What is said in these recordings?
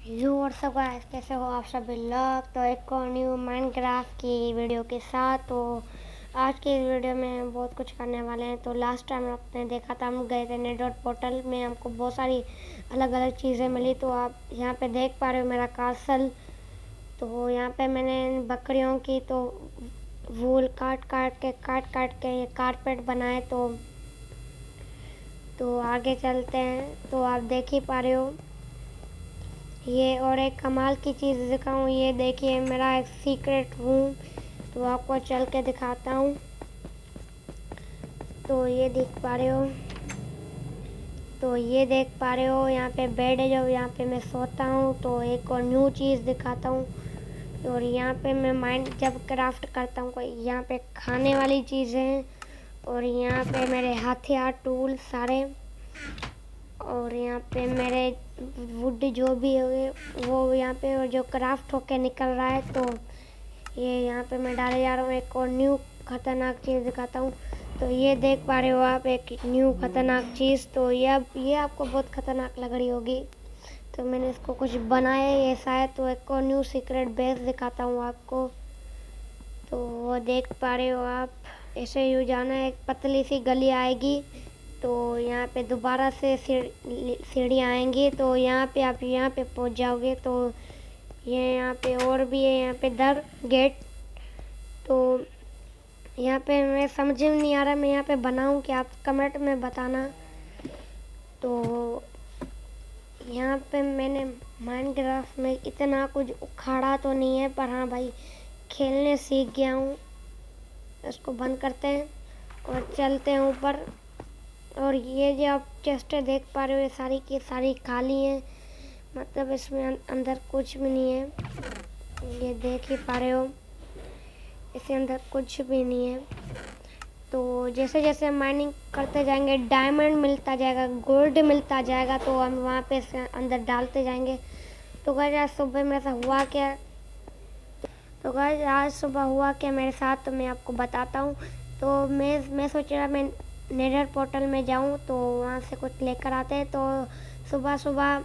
You और सब guys, कैसे हो आप सभी लोग। तो एक और न्यू माइनक्राफ्ट की वीडियो के साथ। तो आज की इस वीडियो में बहुत कुछ करने वाले हैं। तो लास्ट टाइम आपने देखा था, हम गए थे नेटवर पोर्टल में, हमको बहुत सारी अलग अलग चीज़ें मिली। तो आप यहाँ पे देख पा रहे हो मेरा कासल। तो यहाँ पे मैंने बकरियों की तो वूल काट काट के ये कारपेट बनाए। तो आगे चलते हैं। तो आप देख ही पा रहे हो ये, और एक कमाल की चीज़ दिखाऊं, ये देखिए मेरा एक सीक्रेट रूम। तो आपको चल के दिखाता हूँ। तो ये देख पा रहे हो, तो ये देख पा रहे हो यहाँ पे बेड है, जो यहाँ पे मैं सोता हूँ। तो एक और न्यू चीज़ दिखाता हूँ। और यहाँ पे मैं माइंड जब क्राफ्ट करता हूँ, यहाँ पे खाने वाली चीज़ें हैं। और यहाँ पे मेरे हथियार टूल सारे, और यहाँ पे मेरे वुड जो भी है वो यहाँ पे, और जो क्राफ्ट होके निकल रहा है। तो ये यहाँ पे मैं डाले जा रहा हूँ। एक और न्यू खतरनाक चीज़ दिखाता हूँ। तो ये देख पा रहे हो आप, एक न्यू खतरनाक चीज़। तो ये आपको बहुत खतरनाक लग रही होगी। तो मैंने इसको कुछ बनाया ये शायद। तो एक और न्यू सीक्रेट बेस दिखाता हूँ आपको। तो वो देख पा रहे हो आप, ऐसे यू जाना है, एक पतली सी गली आएगी। तो यहाँ पे दोबारा से सीढ़ियाँ आएंगी। तो यहाँ पे आप यहाँ पे पहुँच जाओगे। तो ये यहाँ पे और भी है, यहाँ पे दर गेट। तो यहाँ पे मैं समझ में नहीं आ रहा मैं यहाँ पे बनाऊँ क्या, आप कमेंट में बताना। तो यहाँ पे मैंने माइनक्राफ्ट में इतना कुछ उखाड़ा तो नहीं है, पर हाँ भाई खेलने सीख गया हूँ। इसको बंद करते हैं और चलते हैं ऊपर। और ये जो आप चेस्ट देख पा रहे हो, ये सारी की सारी खाली हैं, मतलब इसमें अंदर कुछ भी नहीं है। ये देख ही पा रहे हो, इसके अंदर कुछ भी नहीं है। तो जैसे जैसे माइनिंग करते जाएंगे, डायमंड मिलता जाएगा, गोल्ड मिलता जाएगा। तो हम वहाँ पे से अंदर डालते जाएंगे। तो गाइस आज सुबह मेरे साथ हुआ क्या, तो गाइस आज सुबह हुआ क्या मेरे साथ, तो मैं आपको बताता हूँ। तो मैं सोच रहा मैं नेदर पोर्टल में जाऊँ, तो वहाँ से कुछ लेकर आते हैं। तो सुबह सुबह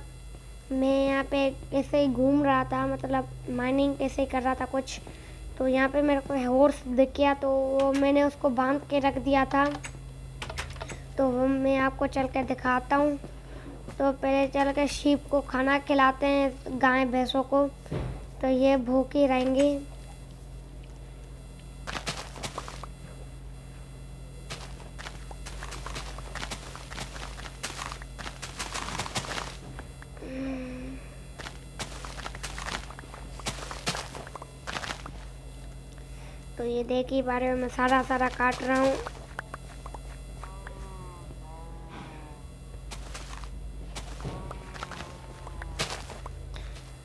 मैं यहाँ पे ऐसे ही घूम रहा था, मतलब माइनिंग ऐसे ही कर रहा था कुछ। तो यहाँ पे मेरे को हॉर्स दिख गया, तो वो मैंने उसको बांध के रख दिया था। तो वो मैं आपको चल के दिखाता हूँ। तो पहले चल के शीप को खाना खिलाते हैं, गाय भैंसों को। तो ये भूखी रहेंगी। तो ये देख ही पा रहे हो, मैं सारा सारा काट रहा हूँ।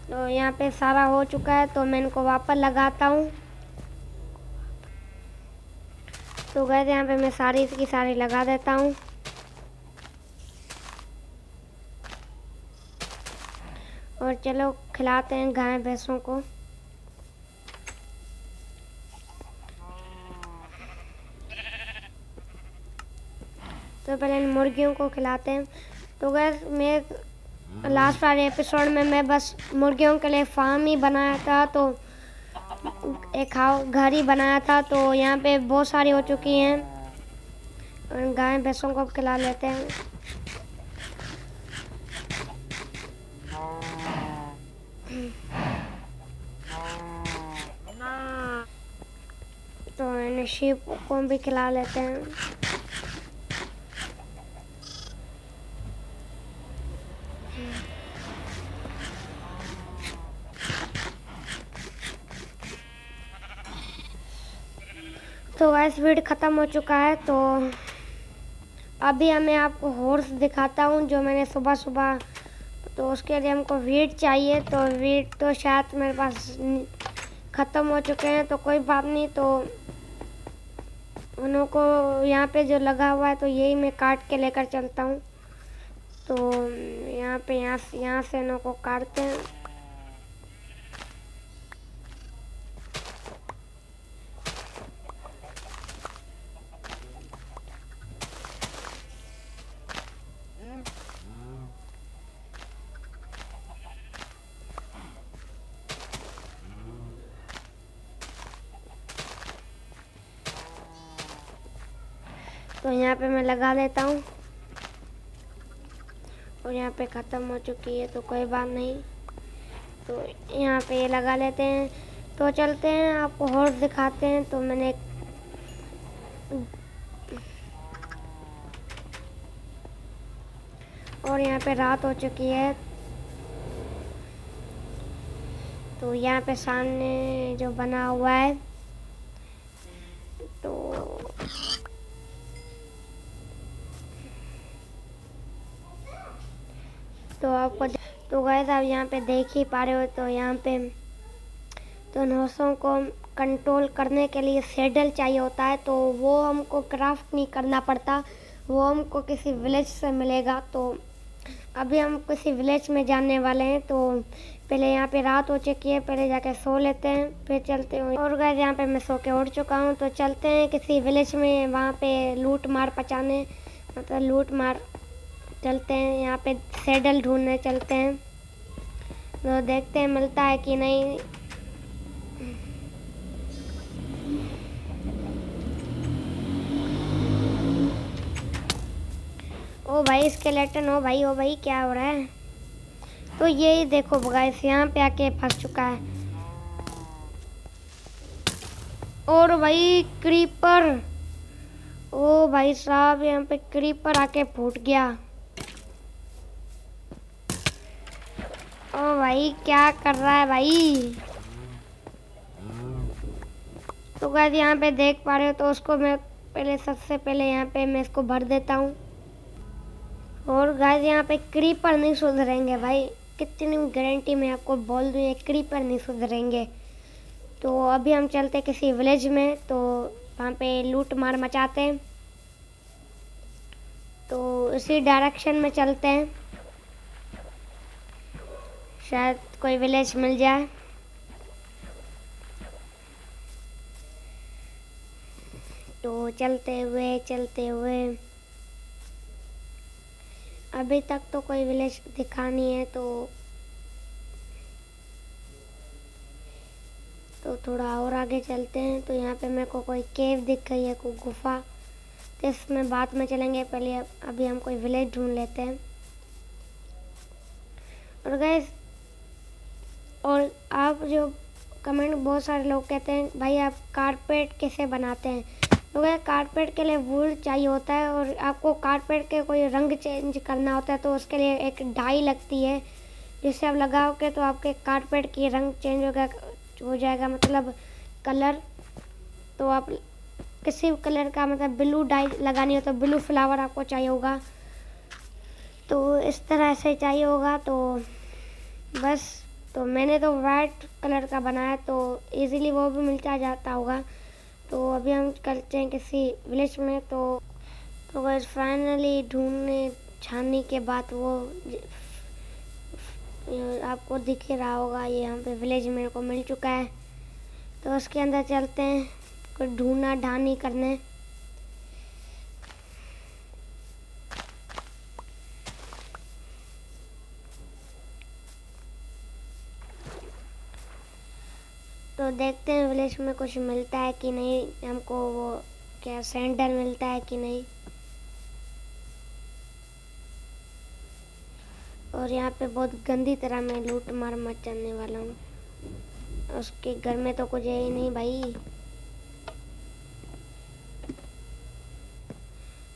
तो यहाँ पे सारा हो चुका है, तो मैं इनको वापस लगाता हूँ। तो गैस यहाँ पे मैं सारी की सारी लगा देता हूँ। और चलो खिलाते हैं गाय भैंसों को। तो पहले इन मुर्गियों को खिलाते हैं। तो गैस मैं लास्ट वाले एपिसोड में मैं बस मुर्गियों के लिए फार्म ही बनाया था, तो एक घर ही बनाया था। तो यहाँ पे बहुत सारी हो चुकी हैं, और गाय भैंसों को खिला लेते हैं। तो इन्हें शीप को भी खिला लेते हैं। तो गाइस वीडियो ख़त्म हो चुका है। तो अभी मैं आपको हॉर्स दिखाता हूँ, जो मैंने सुबह सुबह। तो उसके लिए हमको वीट चाहिए। तो वीट तो शायद मेरे पास ख़त्म हो चुके हैं, तो कोई बात नहीं। तो उन्हों को यहाँ पे जो लगा हुआ है, तो यही मैं काट के लेकर चलता हूँ। तो यहाँ से इन्हों को काटते हैं। तो यहाँ पे मैं लगा लेता हूँ और यहाँ पे ख़त्म हो चुकी है तो कोई बात नहीं। तो यहाँ पे ये लगा लेते हैं। तो चलते हैं आपको हॉर्स दिखाते हैं। तो मैंने और यहाँ पे रात हो चुकी है। तो यहाँ पे सामने जो बना हुआ है तो आपको तो गाइस आप यहाँ पे देख ही पा रहे हो। तो यहाँ पे तो नौसों को कंट्रोल करने के लिए सैडल चाहिए होता है। तो वो हमको क्राफ्ट नहीं करना पड़ता, वो हमको किसी विलेज से मिलेगा। तो अभी हम किसी विलेज में जाने वाले हैं। तो पहले यहाँ पे रात हो चुकी है, पहले जाके सो लेते हैं फिर चलते हैं। और गाइस यहाँ पे मैं सो के उठ चुका हूँ। तो चलते हैं किसी विलेज में, वहाँ पे लूट मार पचाने, मतलब लूट मार चलते हैं। यहाँ पे सैडल ढूंढने चलते हैं। तो देखते हैं मिलता है कि नहीं। ओ भाई स्केलेटन, ओ भाई क्या हो रहा है। तो यही देखो गाइस यहाँ पे आके फंस चुका है। और भाई क्रीपर, ओ भाई साहब यहाँ पे क्रीपर आके फूट गया। ओ भाई क्या कर रहा है भाई। तो गाइस यहाँ पे देख पा रहे हो। तो उसको मैं पहले सबसे पहले यहाँ पे मैं इसको भर देता हूँ। और गाइस यहाँ पे क्रीपर नहीं सुधरेंगे भाई, कितनी गारंटी मैं आपको बोल दूँ, ये क्रीपर नहीं सुधरेंगे। तो अभी हम चलते किसी विलेज में, तो वहाँ पे लूट मार मचाते हैं। तो इसी डायरेक्शन में चलते हैं, शायद कोई विलेज मिल जाए। तो चलते हुए अभी तक तो कोई विलेज दिखा नहीं है। तो थोड़ा और आगे चलते हैं। तो यहाँ पे मेरे को कोई केव दिख गई है, कोई गुफा। तो इसमें बाद में चलेंगे, पहले अभी हम कोई विलेज ढूंढ लेते हैं। और गाइस, और आप जो कमेंट बहुत सारे लोग कहते हैं भाई आप कारपेट कैसे बनाते हैं। तो गाइस कारपेट के लिए वूल चाहिए होता है, और आपको कारपेट के कोई रंग चेंज करना होता है। तो उसके लिए एक डाई लगती है, जिससे आप लगाओगे तो आपके कारपेट की रंग चेंज हो जाएगा, मतलब कलर। तो आप किसी भी कलर का, मतलब ब्लू डाई लगानी हो तो ब्लू फ्लावर आपको चाहिए होगा। तो इस तरह से चाहिए होगा। तो बस, तो मैंने तो वाइट कलर का बनाया, तो इजीली वो भी मिल जाता होगा। तो अभी हम चलते हैं किसी विलेज में। तो बस फाइनली ढूंढने छानने के बाद वो आपको दिख ही रहा होगा, ये यहाँ पे विलेज मेरे को मिल चुका है। तो उसके अंदर चलते हैं कुछ ढूंढना ढानी करने। तो देखते हैं विलेज में कुछ मिलता है कि नहीं, हमको वो क्या सैंडल मिलता है कि नहीं। और यहाँ पे बहुत गंदी तरह मैं लूट मार मचाने वाला हूँ। उसके घर में तो कुछ है ही नहीं भाई।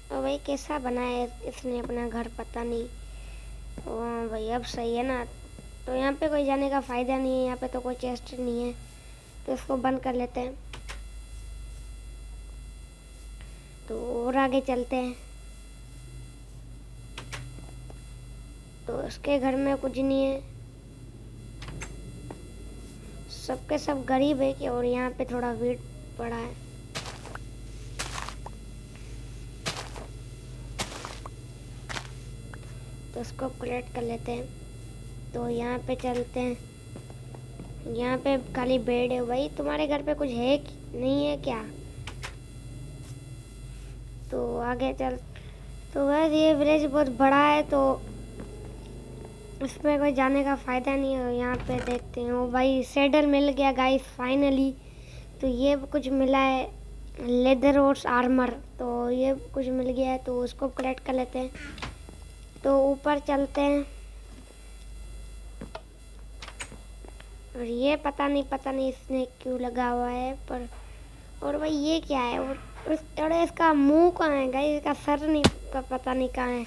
और भाई कैसा बनाया इसने अपना घर, पता नहीं। हाँ भाई अब सही है ना। तो यहाँ पे कोई जाने का फ़ायदा नहीं है, यहाँ पे तो कोई चेस्ट नहीं है। तो इसको बंद कर लेते हैं। तो और आगे चलते हैं। तो उसके घर में कुछ नहीं है, सबके सब गरीब है कि। और यहाँ पे थोड़ा वीट पड़ा है। तो उसको कलेक्ट कर लेते हैं। तो यहाँ पे चलते हैं, यहाँ पे खाली बेड है। भाई तुम्हारे घर पे कुछ है नहीं है क्या। तो आगे चल। तो बस ये विलेज बहुत बड़ा है, तो इसमें कोई जाने का फ़ायदा नहीं है। यहाँ पे देखते हैं, ओ भाई सैडल मिल गया गाइस फाइनली। तो ये कुछ मिला है, लेदर और आर्मर, तो ये कुछ मिल गया है तो उसको कलेक्ट कर लेते हैं। तो ऊपर चलते हैं और ये पता नहीं इसने क्यों लगा हुआ है पर। और भाई ये क्या है? और इसका मुंह कहाँ है गाइस? इसका सर नहीं पता नहीं कहाँ है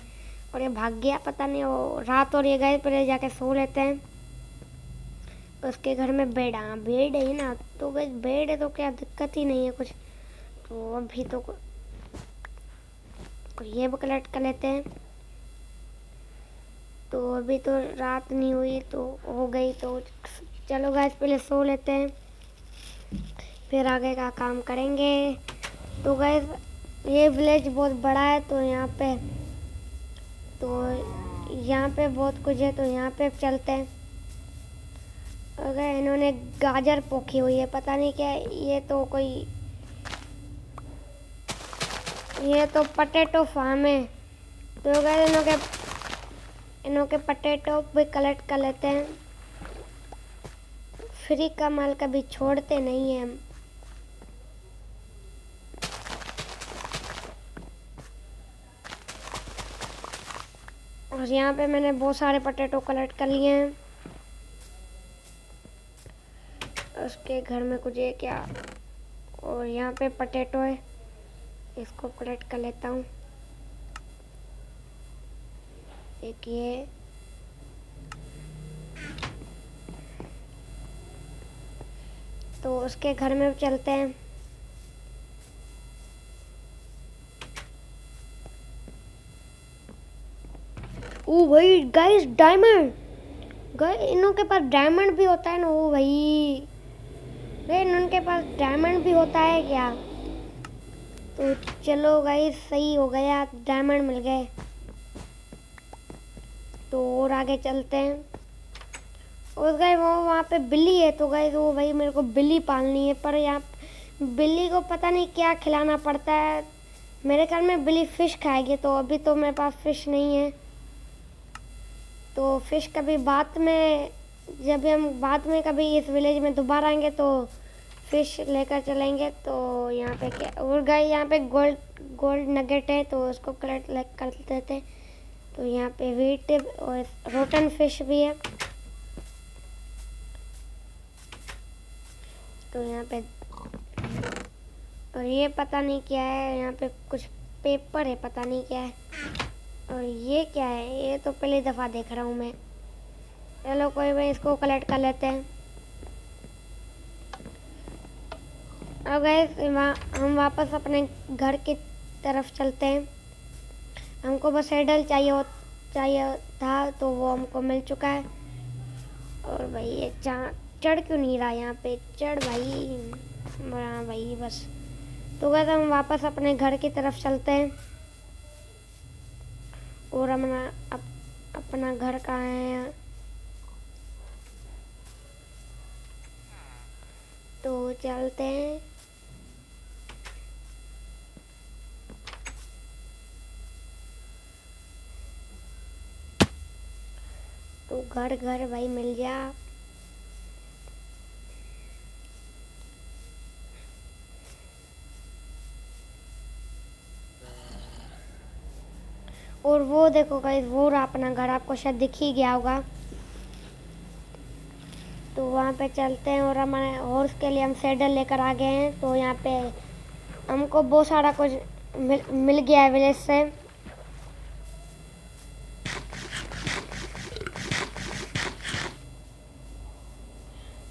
और ये भाग गया पता नहीं। वो रात और ये गाइस पहले जाके सो लेते हैं। उसके घर में बेड, हाँ बेड है ना, तो गाइस बेड है तो क्या दिक्कत ही नहीं है कुछ। तो अभी तो ये भी कलेक्ट कर लेते हैं। तो अभी तो रात नहीं हुई तो हो गई, तो चलो गाइस पहले सो लेते हैं फिर आगे का काम करेंगे। तो गाइस ये विलेज बहुत बड़ा है तो यहाँ पे बहुत कुछ है तो यहाँ पे चलते हैं। अगर इन्होंने गाजर पोखी हुई है पता नहीं क्या है, ये तो पटेटो फार्म है। तो गाइस इन्हों के पटेटो भी कलेक्ट कर लेते हैं। फ्री का माल कभी छोड़ते नहीं है हम। और यहाँ पे मैंने बहुत सारे पटेटो कलेक्ट कर लिए हैं। उसके घर में कुछ है क्या? और यहाँ पे पटेटो है, इसको कलेक्ट कर लेता हूँ। एक ये, तो उसके घर में चलते हैं। ओ भाई गाइस डायमंड, गाइस इनों के पास डायमंड भी होता है ना। ओ भाई इनके पास डायमंड भी होता है क्या? तो चलो गाइस सही हो गया, डायमंड मिल गए। तो और आगे चलते हैं। और गाइस वो वहाँ पे बिल्ली है तो गाइस वो भाई मेरे को बिल्ली पालनी है, पर यहाँ बिल्ली को पता नहीं क्या खिलाना पड़ता है। मेरे ख्याल में बिल्ली फिश खाएगी, तो अभी तो मेरे पास फिश नहीं है। तो फिश कभी बाद में, जब हम बाद में कभी इस विलेज में दोबारा आएंगे तो फिश लेकर चलेंगे। तो यहाँ पे क्या, और गाइस यहाँ पे गोल्ड नगेट है तो उसको कलेक्ट कर देते हैं। तो यहाँ पे वीट और रोटन फिश भी है। तो यहाँ पे, और ये पता नहीं क्या है, यहाँ पे कुछ पेपर है पता नहीं क्या है। और ये क्या है? ये तो पहली दफ़ा देख रहा हूँ मैं। चलो कोई भाई, इसको कलेक्ट कर लेते हैं। अब गाइस हम वापस अपने घर की तरफ चलते हैं। हमको बस सैडल चाहिए था तो वो हमको मिल चुका है। और भाई ये चढ़ क्यों नहीं रहा यहाँ पे? चढ़ भाई, हाँ भाई बस। तो गाइस हम वापस अपने घर की तरफ चलते हैं। और अपना घर कहाँ है? तो चलते हैं। तो घर भाई मिल जा। और वो देखो गाइस, वो रहा अपना घर, आपको शायद दिख ही गया होगा। तो वहाँ पे चलते हैं। और उसके लिए हम सैडल लेकर आ गए हैं। तो यहाँ पे हमको बहुत सारा कुछ मिल गया है विलेज से।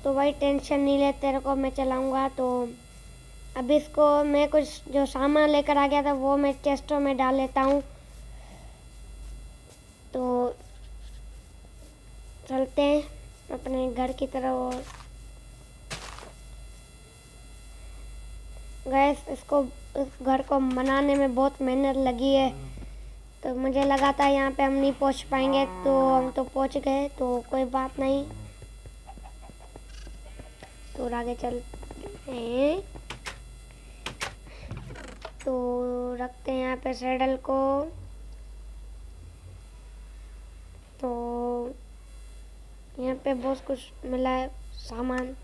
तो भाई टेंशन नहीं ले, तेरे को मैं चलाऊंगा। तो अब इसको मैं कुछ जो सामान लेकर आ गया था वो मैं चेस्टों में डाल लेता हूँ। तो चलते हैं अपने घर की तरफ। गैस इस घर को बनाने में बहुत मेहनत लगी है। तो मुझे लगा था यहाँ पे हम नहीं पहुँच पाएंगे, तो हम तो पहुँच गए। तो कोई बात नहीं, तो आगे चलते हैं। तो रखते हैं यहाँ पे सैडल को। तो यहाँ पे बहुत कुछ मिला है सामान।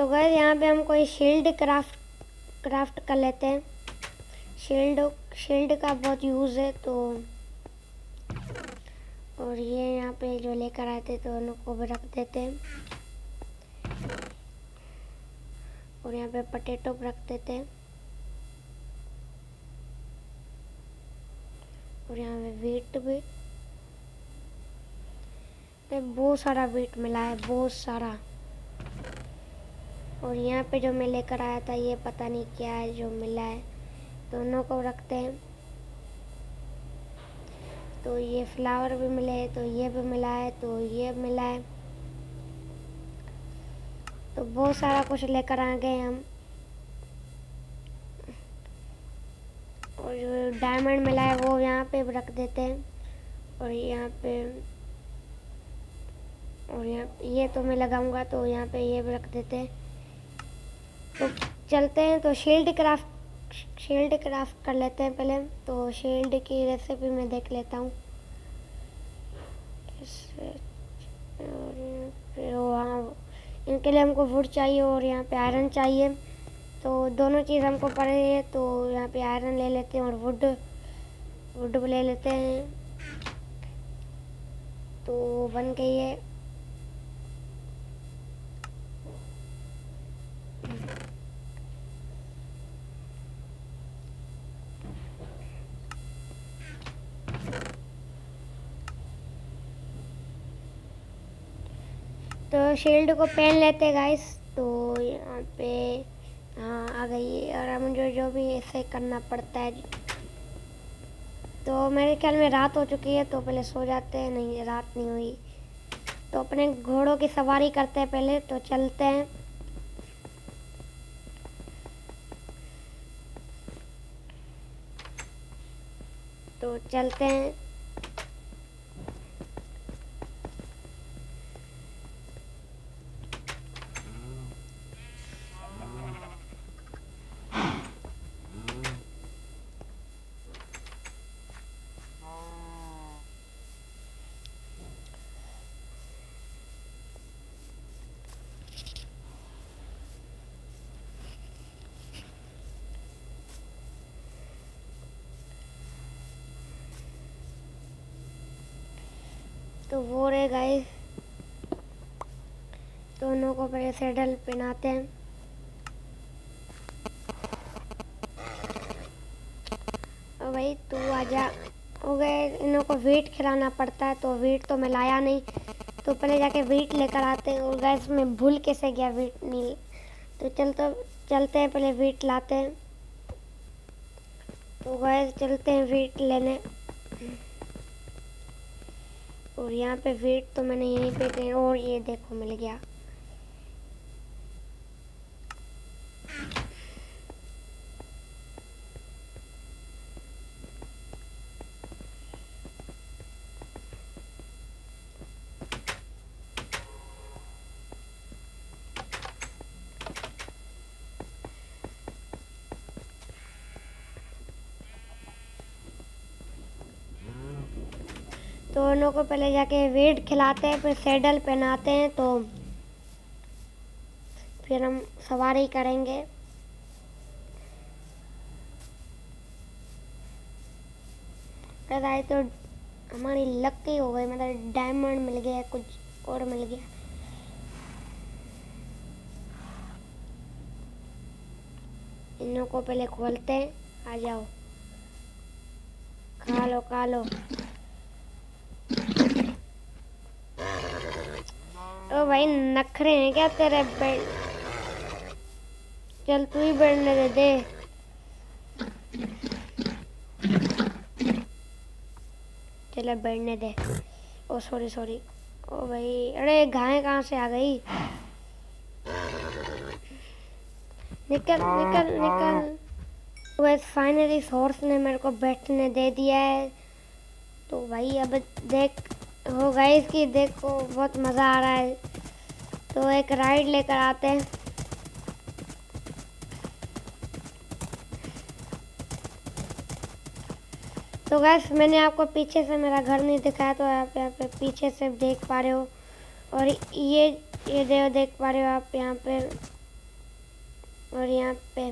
तो गाइस यहाँ पे हम कोई शील्ड क्राफ्ट कर लेते हैं। शील्ड का बहुत यूज़ है तो। और ये यहाँ पे जो लेकर आए थे तो उनको भी रख देते हैं। और यहाँ पे पोटैटो रख देते हैं। और यहाँ पे वीट भी, तो बहुत सारा वीट मिला है, बहुत सारा। और यहाँ पे जो मैं लेकर आया था ये पता नहीं क्या है जो मिला है, दोनों को रखते हैं। तो ये फ्लावर भी मिले, तो ये भी मिला है, तो ये मिला है, तो बहुत सारा कुछ लेकर आ गए हम। और जो डायमंड मिला है वो यहाँ पे रख देते हैं। और यहाँ पे, और यहाँ ये तो मैं लगाऊंगा, तो यहाँ पे ये भी रख देते हैं। तो चलते हैं, तो शील्ड क्राफ्ट कर लेते हैं पहले। तो शील्ड की रेसिपी मैं देख लेता हूँ। और हाँ, इनके लिए हमको वुड चाहिए और यहाँ पे आयरन चाहिए, तो दोनों चीज़ हमको पड़े है। तो यहाँ पे आयरन ले लेते हैं और वुड भी ले लेते हैं। तो बन गई है। तो शील्ड को पहन लेते हैं गाइस। तो यहाँ पे हाँ आ गई है। और हम जो भी ऐसे करना पड़ता है। तो मेरे ख्याल में रात हो चुकी है, तो पहले सो जाते हैं। नहीं, रात नहीं हुई, तो अपने घोड़ों की सवारी करते हैं पहले। तो चलते हैं। तो चलते हैं। तो वो रहे गाइस, दोनों को पहले सैडल पहनाते हैं। और भाई तू आजा। हो गए, इन्हों को वीट खिलाना पड़ता है, तो वीट तो मैं लाया नहीं, तो पहले जाके वीट लेकर आते हैं। और गैस में भूल कैसे गया वीट नहीं, तो चलते हैं पहले वीट लाते हैं। तो गैस चलते हैं वीट लेने। और यहाँ पे वीट तो मैंने यहीं पे कहीं, और ये देखो मिल गया। तो उन्हों को पहले जाके वीट खिलाते हैं, फिर सैडल पहनाते हैं, तो फिर हम सवारी करेंगे। आए तो हमारी लकी हो गई, मतलब डायमंड मिल गया, कुछ और मिल गया। इन्हों को पहले खोलते हैं। आ जाओ, खा लो। ओ भाई नखरे हैं क्या तेरे? चल तू ही बैठने दे। चलो बैठने दे। ओ सॉरी। ओ भाई, अरे गाय कहाँ से आ गई? निकल। बस फाइनली हॉर्स ने मेरे को बैठने दे दिया है। तो भाई अब देख हो गाइस कि देखो बहुत मज़ा आ रहा है। तो एक राइड लेकर आते हैं। तो गाइस मैंने आपको पीछे से मेरा घर नहीं दिखाया, तो आप यहाँ पे पीछे से देख पा रहे हो। और ये देख पा रहे हो आप यहाँ पे। और यहाँ पे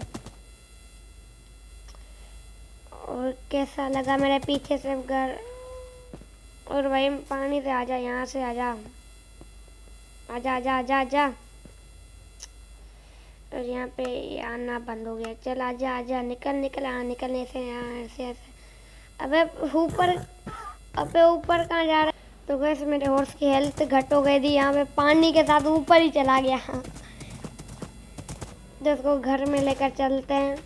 और कैसा लगा मेरे पीछे से घर। और भाई पानी से आजा, यहाँ से आजा, आजा आजा आजा आजा। और यहाँ पे आना बंद हो गया। चल आजा आजा, निकल निकल, निकलने से यहाँ ऐसे ऐसे। अबे ऊपर, अबे ऊपर कहाँ जा रहा है? तो वैसे मेरे हॉर्स की हेल्थ घट हो गई थी, यहाँ पे पानी के साथ ऊपर ही चला गया। तो उसको घर में लेकर चलते हैं।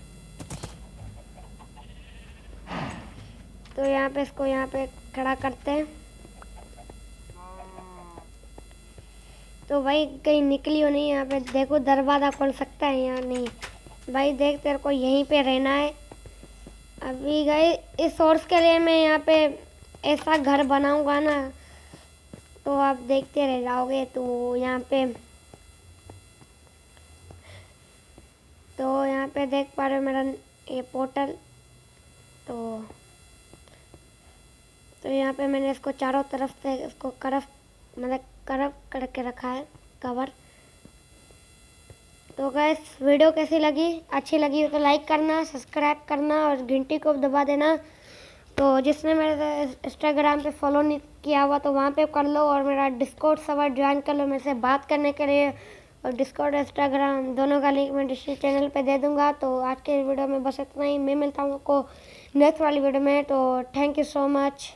तो यहाँ पे इसको यहाँ पे खड़ा करते हैं। तो भाई कहीं निकली हो नहीं, यहाँ पे देखो दरवाज़ा खोल सकता है यहाँ नहीं। भाई देख तेरे को यहीं पे रहना है। अभी गए इस सोर्स के लिए मैं यहाँ पे ऐसा घर बनाऊंगा ना, तो आप देखते रह जाओगे। तो यहाँ पे देख पा रहे हो मेरा ये पोर्टल। तो यहाँ पे मैंने इसको चारों तरफ से इसको करव करके रखा है, कवर। तो गाइस वीडियो कैसी लगी? अच्छी लगी हो तो लाइक करना, सब्सक्राइब करना और घंटी को दबा देना। तो जिसने मेरे इंस्टाग्राम पे फॉलो नहीं किया हुआ तो वहाँ पे कर लो, और मेरा डिस्कॉर्ड सर्वर ज्वाइन कर लो मेरे से बात करने के लिए। और डिस्कॉर्ड इंस्टाग्राम दोनों का लिंक मैं डिस्क्रिप्शन चैनल पे दे दूँगा। तो आज के वीडियो में बस इतना ही। मैं मिलता हूँ आपको नेक्स्ट वाली वीडियो में। तो थैंक यू सो मच।